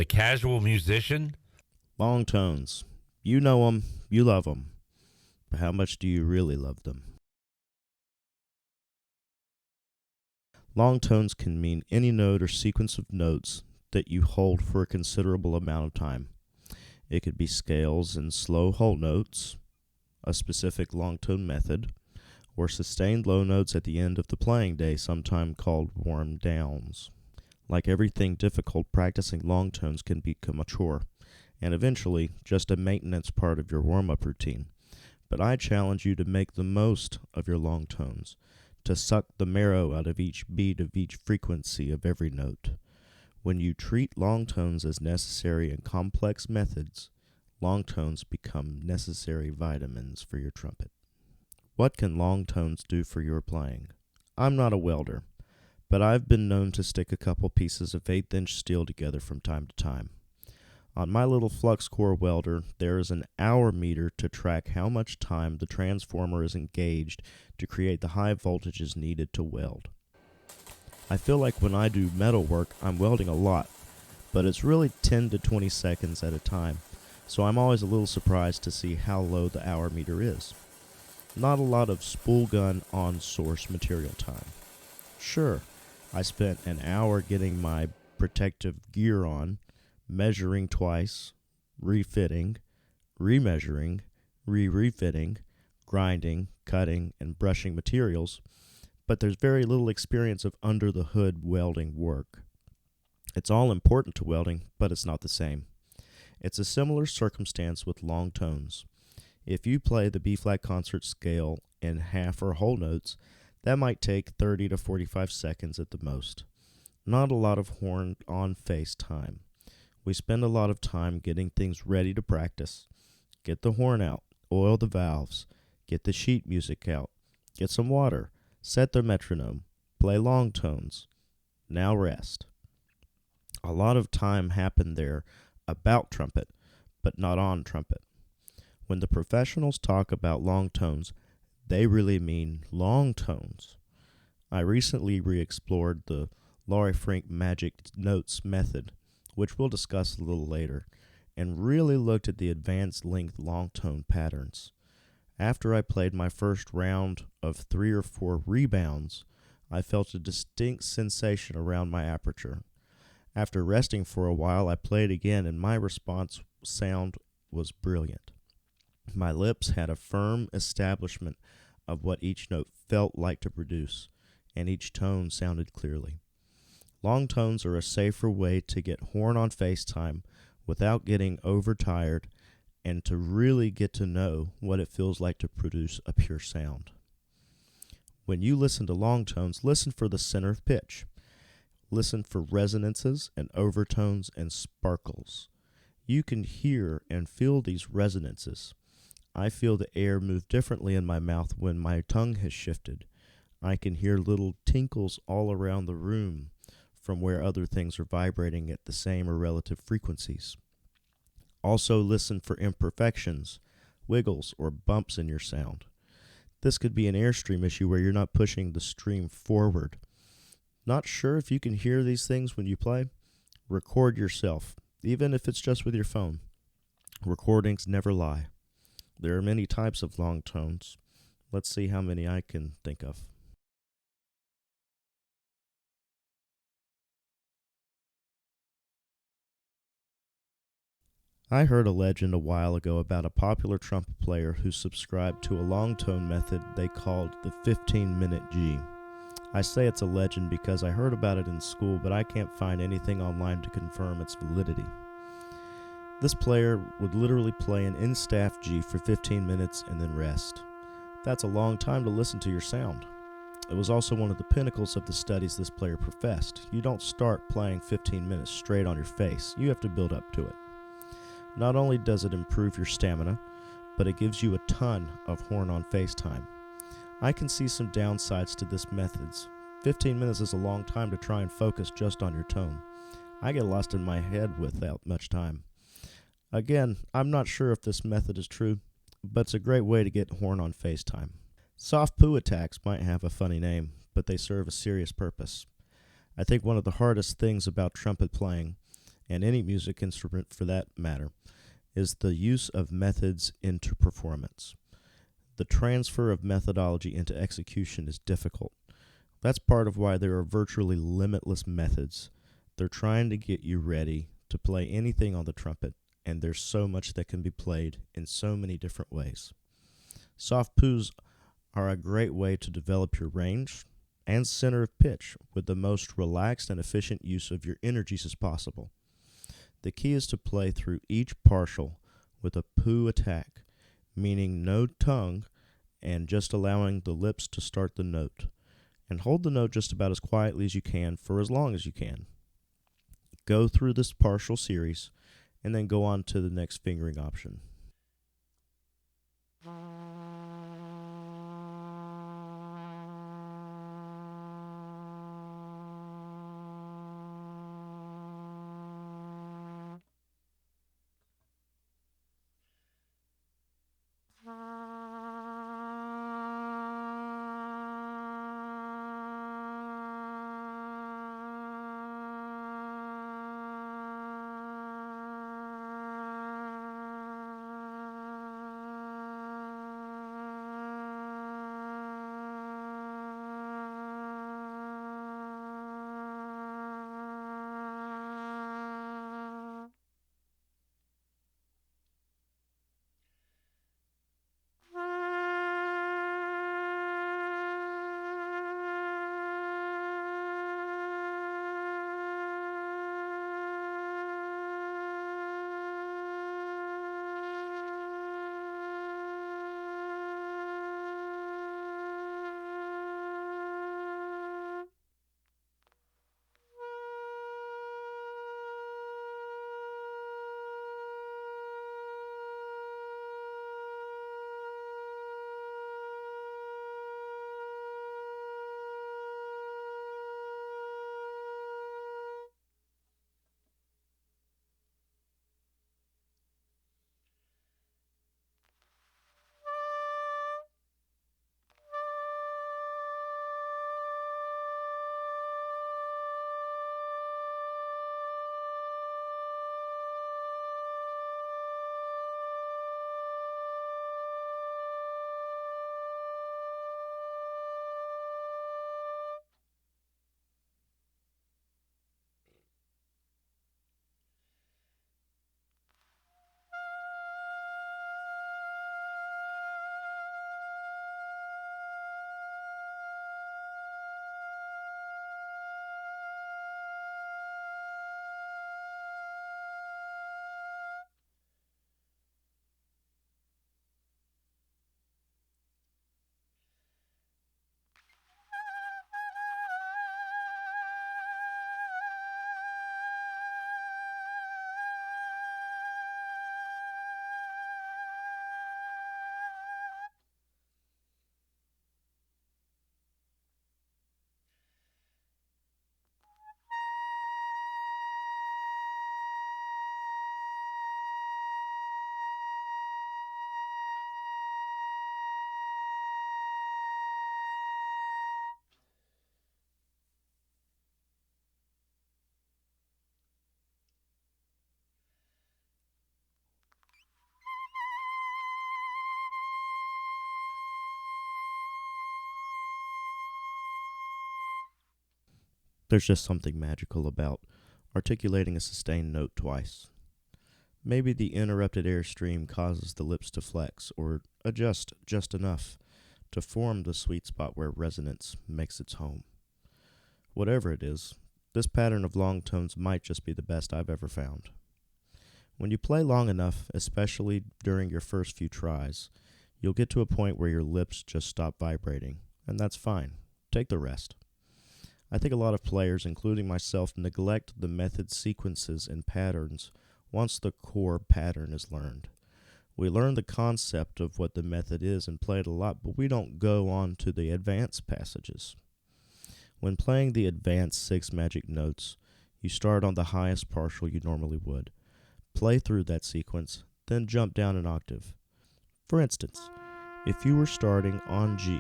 the casual musician? Long tones. You know 'em, you love 'em, but how much do you really love them? Long tones can mean any note or sequence of notes that you hold for a considerable amount of time. It could be scales and slow whole notes, a specific long tone method, or sustained low notes at the end of the playing day, sometimes called warm downs. Like everything difficult, practicing long tones can become a chore, and eventually just a maintenance part of your warm-up routine. But I challenge you to make the most of your long tones, to suck the marrow out of each beat of each frequency of every note. When you treat long tones as necessary and complex methods, long tones become necessary vitamins for your trumpet. What can long tones do for your playing? I'm not a welder, but I've been known to stick a couple pieces of 1/8-inch steel together from time to time. On my little flux core welder, there is an hour meter to track how much time the transformer is engaged to create the high voltages needed to weld. I feel like when I do metal work, I'm welding a lot, but it's really 10 to 20 seconds at a time, so I'm always a little surprised to see how low the hour meter is. Not a lot of spool gun on source material time. Sure, I spent an hour getting my protective gear on, measuring twice, refitting, remeasuring, refitting, grinding, cutting, and brushing materials, but there's very little experience of under-the-hood welding work. It's all important to welding, but it's not the same. It's a similar circumstance with long tones. If you play the B-flat concert scale in half or whole notes, that might take 30 to 45 seconds at the most. Not a lot of horn on face time. We spend a lot of time getting things ready to practice. Get the horn out, oil the valves, get the sheet music out, get some water, set the metronome, play long tones. Now rest. A lot of time happened there about trumpet, but not on trumpet. When the professionals talk about long tones, they really mean long tones. I recently re-explored the Laurie Frank Magic Notes method, which we'll discuss a little later, and really looked at the advanced length long tone patterns. After I played my first round of 3 or 4 rebounds, I felt a distinct sensation around my aperture. After resting for a while, I played again, and my response sound was brilliant. My lips had a firm establishment of what each note felt like to produce, and each tone sounded clearly. Long tones are a safer way to get horn on face time without getting overtired and to really get to know what it feels like to produce a pure sound. When you listen to long tones, listen for the center of pitch. Listen for resonances and overtones and sparkles. You can hear and feel these resonances. I feel the air move differently in my mouth when my tongue has shifted. I can hear little tinkles all around the room from where other things are vibrating at the same or relative frequencies. Also listen for imperfections, wiggles, or bumps in your sound. This could be an airstream issue where you're not pushing the stream forward. Not sure if you can hear these things when you play? Record yourself, even if it's just with your phone. Recordings never lie. There are many types of long tones. Let's see how many I can think of. I heard a legend a while ago about a popular trumpet player who subscribed to a long tone method they called the 15-minute G. I say it's a legend because I heard about it in school, but I can't find anything online to confirm its validity. This player would literally play an in-staff G for 15 minutes and then rest. That's a long time to listen to your sound. It was also one of the pinnacles of the studies this player professed. You don't start playing 15 minutes straight on your face. You have to build up to it. Not only does it improve your stamina, but it gives you a ton of horn on face time. I can see some downsides to this methods. 15 minutes is a long time to try and focus just on your tone. I get lost in my head without much time. Again, I'm not sure if this method is true, but it's a great way to get horn on face time. Soft poo attacks might have a funny name, but they serve a serious purpose. I think one of the hardest things about trumpet playing and any music instrument for that matter, is the use of methods into performance. The transfer of methodology into execution is difficult. That's part of why there are virtually limitless methods. They're trying to get you ready to play anything on the trumpet, and there's so much that can be played in so many different ways. Soft poos are a great way to develop your range and center of pitch with the most relaxed and efficient use of your energies as possible. The key is to play through each partial with a poo attack, meaning no tongue and just allowing the lips to start the note. And hold the note just about as quietly as you can for as long as you can. Go through this partial series and then go on to the next fingering option. There's just something magical about articulating a sustained note twice. Maybe the interrupted airstream causes the lips to flex or adjust just enough to form the sweet spot where resonance makes its home. Whatever it is, this pattern of long tones might just be the best I've ever found. When you play long enough, especially during your first few tries, you'll get to a point where your lips just stop vibrating, and that's fine. Take the rest. I think a lot of players, including myself, neglect the method sequences and patterns once the core pattern is learned. We learn the concept of what the method is and play it a lot, but we don't go on to the advanced passages. When playing the advanced 6 magic notes, you start on the highest partial you normally would. Play through that sequence, then jump down an octave. For instance, if you were starting on G,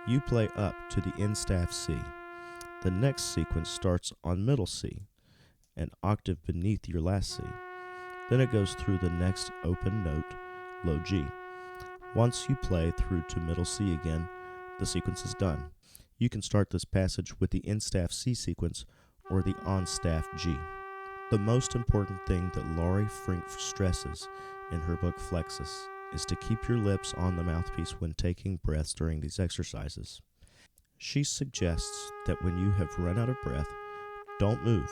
you play up to the end staff C. The next sequence starts on middle C. an octave beneath your last C. Then it goes through the next open note, low G. Once you play through to middle C again, the sequence is done. You can start this passage with the in-staff C sequence or the on-staff G. The most important thing that Laurie Frink stresses in her book Flexus is to keep your lips on the mouthpiece when taking breaths during these exercises. She suggests that when you have run out of breath, don't move,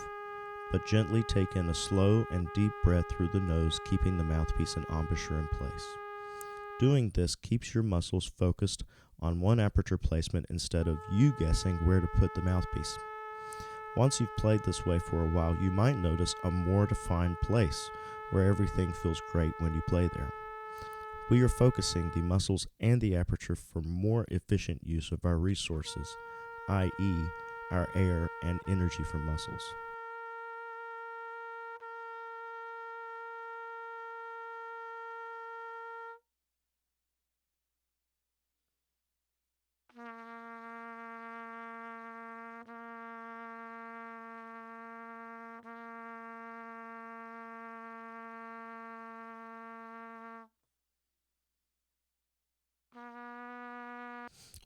but gently take in a slow and deep breath through the nose, keeping the mouthpiece and embouchure in place. Doing this keeps your muscles focused on one aperture placement instead of you guessing where to put the mouthpiece. Once you've played this way for a while, you might notice a more defined place where everything feels great when you play there. We are focusing the muscles and the aperture for more efficient use of our resources, i.e., our air and energy from muscles.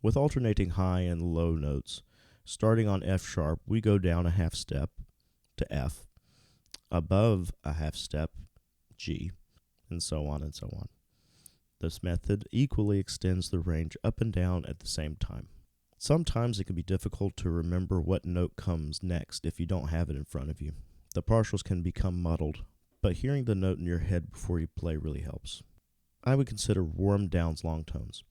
With alternating high and low notes, starting on F sharp, we go down a half step to F, above a half step, G, and so on and so on. This method equally extends the range up and down at the same time. Sometimes it can be difficult to remember what note comes next if you don't have it in front of you. The partials can become muddled, but hearing the note in your head before you play really helps. I would consider warm downs long tones.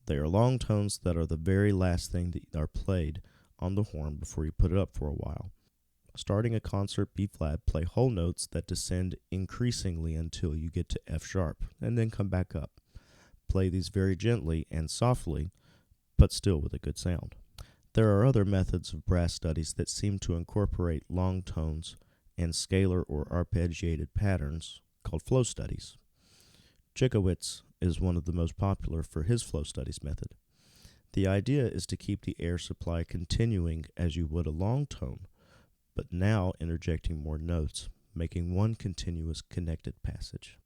They are long tones that are the very last thing that are played on the horn before you put it up for a while. Starting a concert B flat, play whole notes that descend increasingly until you get to F sharp, and then come back up. Play these very gently and softly, but still with a good sound. There are other methods of brass studies that seem to incorporate long tones and scalar or arpeggiated patterns called flow studies. Chikowitz is one of the most popular for his flow studies method. The idea is to keep the air supply continuing as you would a long tone, but now interjecting more notes, making one continuous connected passage.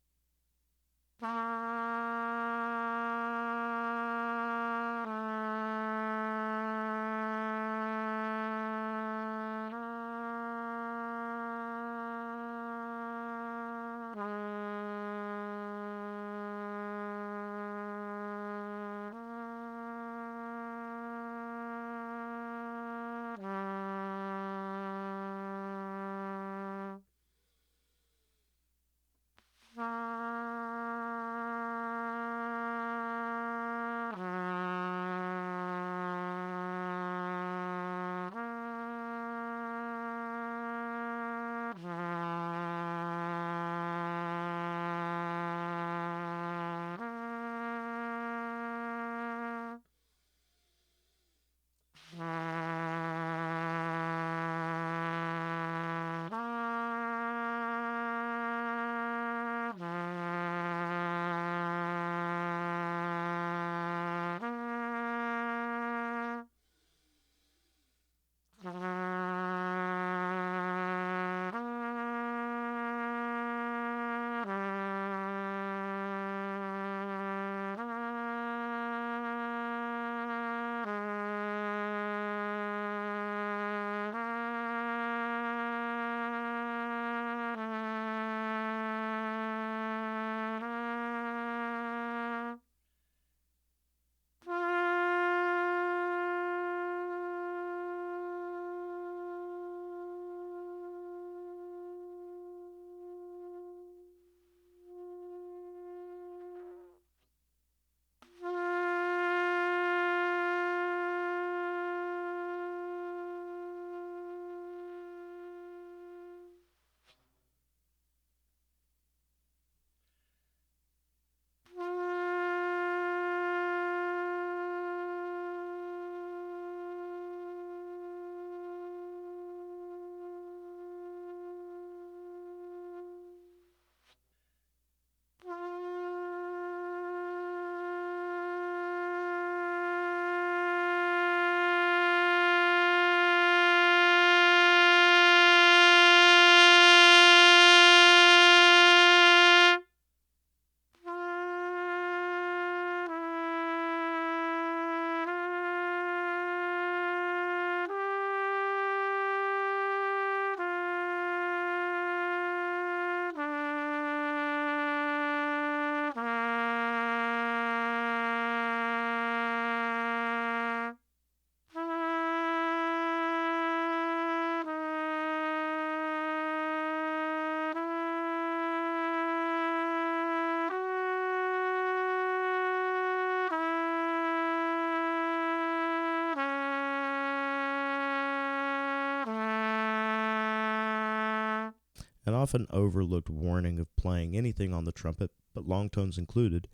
An often overlooked warning of playing anything on the trumpet, but long tones included,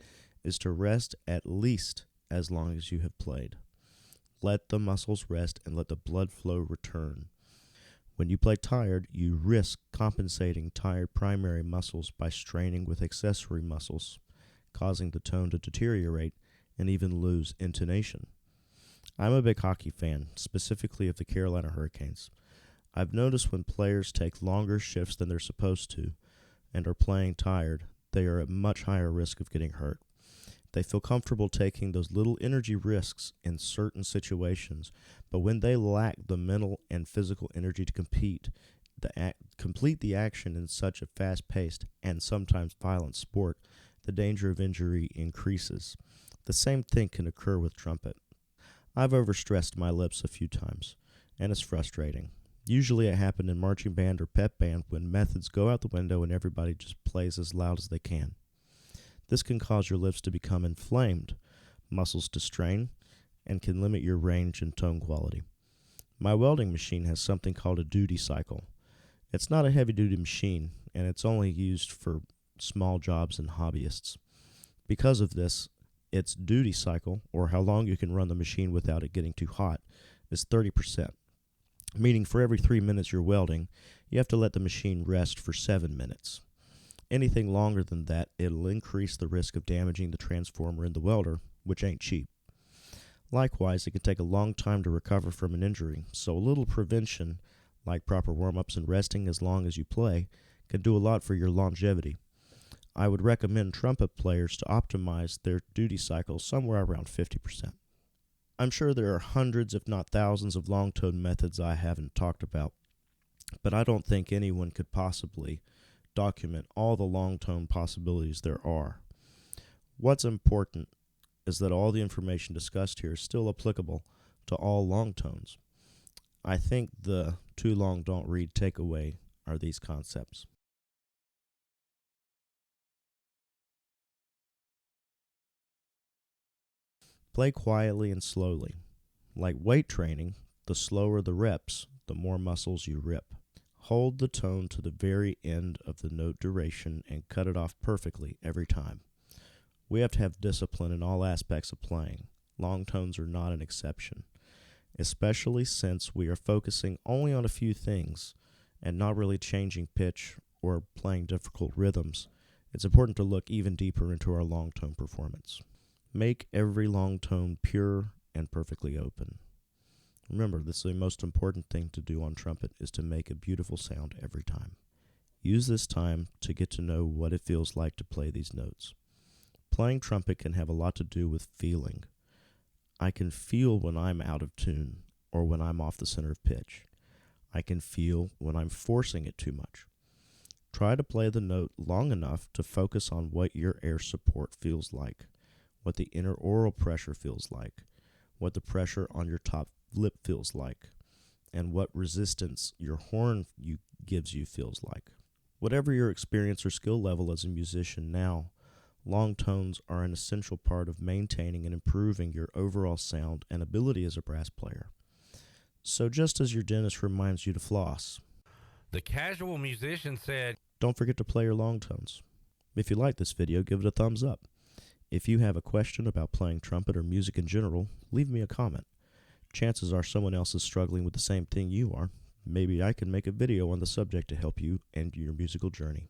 is to rest at least as long as you have played. Let the muscles rest and let the blood flow return. When you play tired, you risk compensating tired primary muscles by straining with accessory muscles, causing the tone to deteriorate and even lose intonation. I'm a big hockey fan, specifically of the Carolina Hurricanes. I've noticed when players take longer shifts than they're supposed to and are playing tired, they are at much higher risk of getting hurt. They feel comfortable taking those little energy risks in certain situations, but when they lack the mental and physical energy to complete the action in such a fast-paced and sometimes violent sport, the danger of injury increases. The same thing can occur with trumpet. I've overstressed my lips a few times, and it's frustrating. Usually it happens in marching band or pep band when methods go out the window and everybody just plays as loud as they can. This can cause your lips to become inflamed, muscles to strain, and can limit your range and tone quality. My welding machine has something called a duty cycle. It's not a heavy-duty machine, and it's only used for small jobs and hobbyists. Because of this, its duty cycle, or how long you can run the machine without it getting too hot, is 30%. Meaning for every 3 minutes you're welding, you have to let the machine rest for 7 minutes. Anything longer than that, it'll increase the risk of damaging the transformer in the welder, which ain't cheap. Likewise, it can take a long time to recover from an injury, so a little prevention, like proper warm-ups and resting as long as you play, can do a lot for your longevity. I would recommend trumpet players to optimize their duty cycle somewhere around 50%. I'm sure there are hundreds, if not thousands, of long-tone methods I haven't talked about, but I don't think anyone could possibly document all the long-tone possibilities there are. What's important is that all the information discussed here is still applicable to all long tones. I think the too long don't read takeaway are these concepts. Play quietly and slowly. Like weight training, the slower the reps, the more muscles you rip. Hold the tone to the very end of the note duration and cut it off perfectly every time. We have to have discipline in all aspects of playing. Long tones are not an exception, especially since we are focusing only on a few things and not really changing pitch or playing difficult rhythms. It's important to look even deeper into our long tone performance. Make every long tone pure and perfectly open. Remember, this is the most important thing to do on trumpet is to make a beautiful sound every time. Use this time to get to know what it feels like to play these notes. Playing trumpet can have a lot to do with feeling. I can feel when I'm out of tune or when I'm off the center of pitch. I can feel when I'm forcing it too much. Try to play the note long enough to focus on what your air support feels like, what the inner oral pressure feels like, what the pressure on your top lip feels like, and what resistance your horn gives you feels like. Whatever your experience or skill level as a musician now, long tones are an essential part of maintaining and improving your overall sound and ability as a brass player. So just as your dentist reminds you to floss, the casual musician said, don't forget to play your long tones. If you like this video, give it a thumbs up. If you have a question about playing trumpet or music in general, leave me a comment. Chances are someone else is struggling with the same thing you are. Maybe I can make a video on the subject to help you and your musical journey.